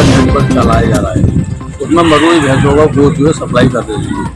Net पर चलाया जा रहा है, उसमें मरुई भैंसों का गोश्त जो है सप्लाई कर रही है।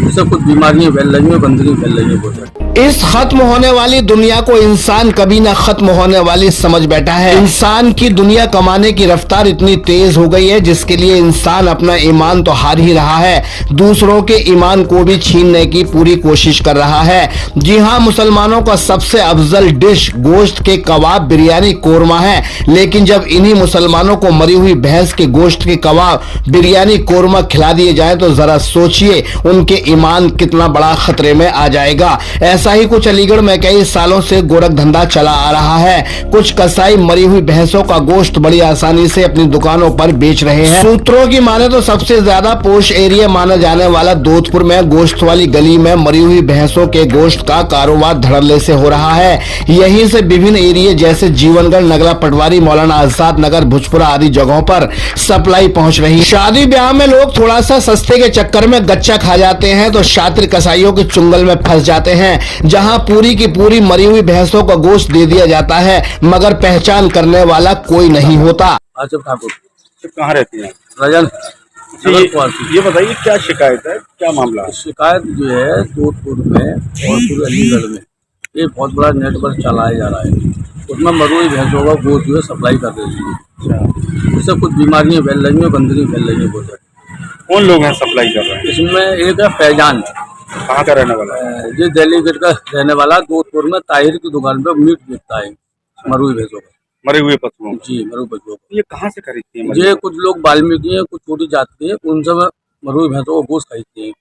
इससे कुछ बीमारियां फैल रही हैं, गंदगी फैल रही है बहुत। इस खत्म होने वाली दुनिया को इंसान कभी ना खत्म होने वाली समझ बैठा है। इंसान की दुनिया कमाने की रफ्तार इतनी तेज हो गई है जिसके लिए इंसान अपना ईमान तो हार ही रहा है, दूसरों के ईमान को भी छीनने की पूरी कोशिश कर रहा है। जी हाँ, मुसलमानों का सबसे अफजल डिश गोश्त के कबाब, बिरयानी, कोरमा है। लेकिन जब इन्हीं मुसलमानों को मरी हुई भैंस के गोश्त के कबाब, बिरयानी, कोरमा खिला दिए जाए तो जरा सोचिए उनके ईमान कितना बड़ा खतरे में आ जाएगा। ऐसा ही कुछ अलीगढ़ में कई सालों से गोरख धंधा चला आ रहा है। कुछ कसाई मरी हुई भैंसों का गोश्त बड़ी आसानी से अपनी दुकानों पर बेच रहे हैं। सूत्रों की माने तो सबसे ज्यादा पोश एरिया माना जाने वाला दोधपुर में गोश्त वाली गली में मरी हुई भैंसों के गोश्त का कारोबार धड़ल्ले से हो रहा है। यहीं से विभिन्न एरिया जैसे जीवनगढ़, नगला पटवारी, मौलाना आजाद नगर, भुजपुरा आदि जगहों पर सप्लाई पहुंच रही है। शादी ब्याह में लोग थोड़ा सा सस्ते के चक्कर में गच्चा खा जाते हैं तो शातिर कसाईयों के चुंगल में फंस जाते हैं, जहां पूरी की पूरी मरी हुई भैंसों का गोश्त दे दिया जाता है मगर पहचान करने वाला कोई नहीं होता। आसिफ ठाकुर। कहाँ रहती हैं? रजन। ये बताइए क्या शिकायत है, क्या मामला है? शिकायत जो है जोधपुर में और पूरे अलीगढ़ में एक बहुत बड़ा नेट पर चलाया जा रहा है, उसमें मरुई भैंसों का गोश्त जो है सप्लाई कर रही है। इससे कुछ बीमारियां फैल रही हैं, गंदगी फैल रही है बहुत। कौन लोग हैं सप्लाई कर रहे हैं? इसमें एक है फैजान, कहाँ का रहने वाला है? ये दिल्ली गेट का रहने वाला, जोधपुर में ताहिर की दुकान पे मीट बेचता है मरुई भैंसों का। मरे हुए पशुओं? जी, मरुई भैंसों का। ये कहाँ से खरीदती हैं? ये कुछ लोग वाल्मीकि हैं, कुछ छोटी जाति है, उनसे मरुई भैंसों का गोश्त खरीदते हैं,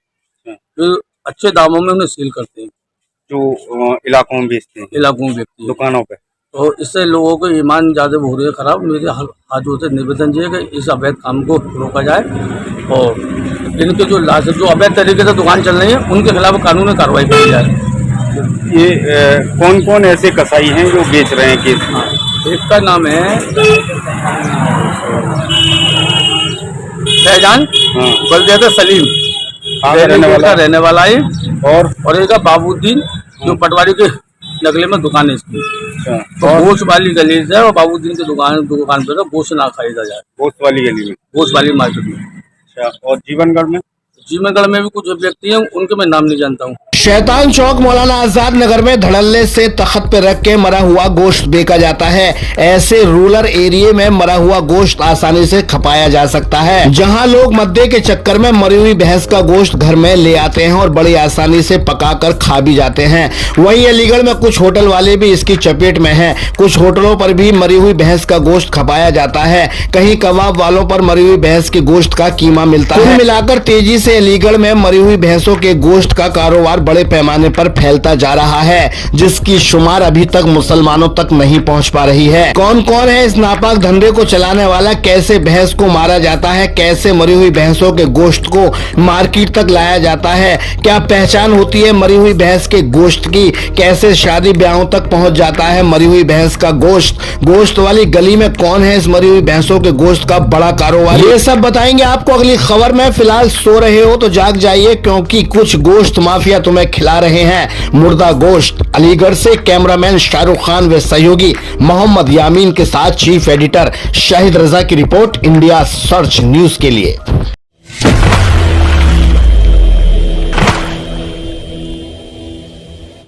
फिर अच्छे दामों में उन्हें सेल करते हैं, जो इलाकों में बेचते हैं, इलाकों में बेचते हैं दुकानों पे। तो इससे लोगों के ईमान ज्यादा हो रही है खराब। मेरे हाथों से निवेदन ये है कि इस अवैध काम को रोका जाए और इनके जो अवैध तरीके से दुकान चल रही है उनके खिलाफ कानूनी कार्रवाई की जाए। ये कौन कौन ऐसे कसाई हैं जो बेच रहे हैं केस? एक का नाम है फैजान, बलदेव सलीम, रहने वाला है, और एक बाबूद्दीन जो पटवारी के नगले में दुकान है इसकी। तो गोश्त वाली गली है और बाबूद्दीन की दुकान पे गोश्त ना खरीदा जाए। गोश्त वाली गली में, गोश्त वाली मार्केट में। अच्छा, और जीवनगढ़ में? जीवनगढ़ में भी कुछ व्यक्ति हैं, उनके मैं नाम नहीं जानता हूँ। शैतान चौक, मौलाना आजाद नगर में धड़ल्ले से तख्त पे रख के मरा हुआ गोश्त बेचा जाता है। ऐसे रूरल एरिया में मरा हुआ गोश्त आसानी से खपाया जा सकता है, जहां लोग मद्दे के चक्कर में मरी हुई भैंस का गोश्त घर में ले आते हैं और बड़ी आसानी से पकाकर खा भी जाते हैं। वहीं अलीगढ़ में कुछ होटल वाले भी इसकी चपेट में हैं। कुछ होटलों पर भी मरी हुई भैंस का गोश्त खपाया जाता है। कहीं कबाब वालों पर मरी हुई भैंस के गोश्त का कीमा मिलता है। कुल मिलाकर तेजी से अलीगढ़ में मरी हुई भैंसों के गोश्त का कारोबार बड़े पैमाने पर फैलता जा रहा है, जिसकी शुमार अभी तक मुसलमानों तक नहीं पहुंच पा रही है। कौन कौन है इस नापाक धंधे को चलाने वाला, कैसे भैंस को मारा जाता है, कैसे मरी हुई भैंसों के गोश्त को मार्केट तक लाया जाता है, क्या पहचान होती है मरी हुई भैंस के गोश्त की, कैसे शादी ब्याहों तक पहुंच जाता है मरी हुई भैंस का गोश्त वाली गली में कौन है इस मरी हुई भैंसों के गोश्त का बड़ा कारोबार, ये सब बताएंगे आपको अगली खबर में। फिलहाल सो रहे हो तो जाग जाइए, क्योंकि कुछ गोश्त माफिया तुम्हें खिला रहे हैं मुर्दा गोश्त। अलीगढ़ से कैमरामैन शाहरुख खान व सहयोगी मोहम्मद यामीन के साथ चीफ एडिटर शाहिद रजा की रिपोर्ट, इंडिया सर्च न्यूज के लिए।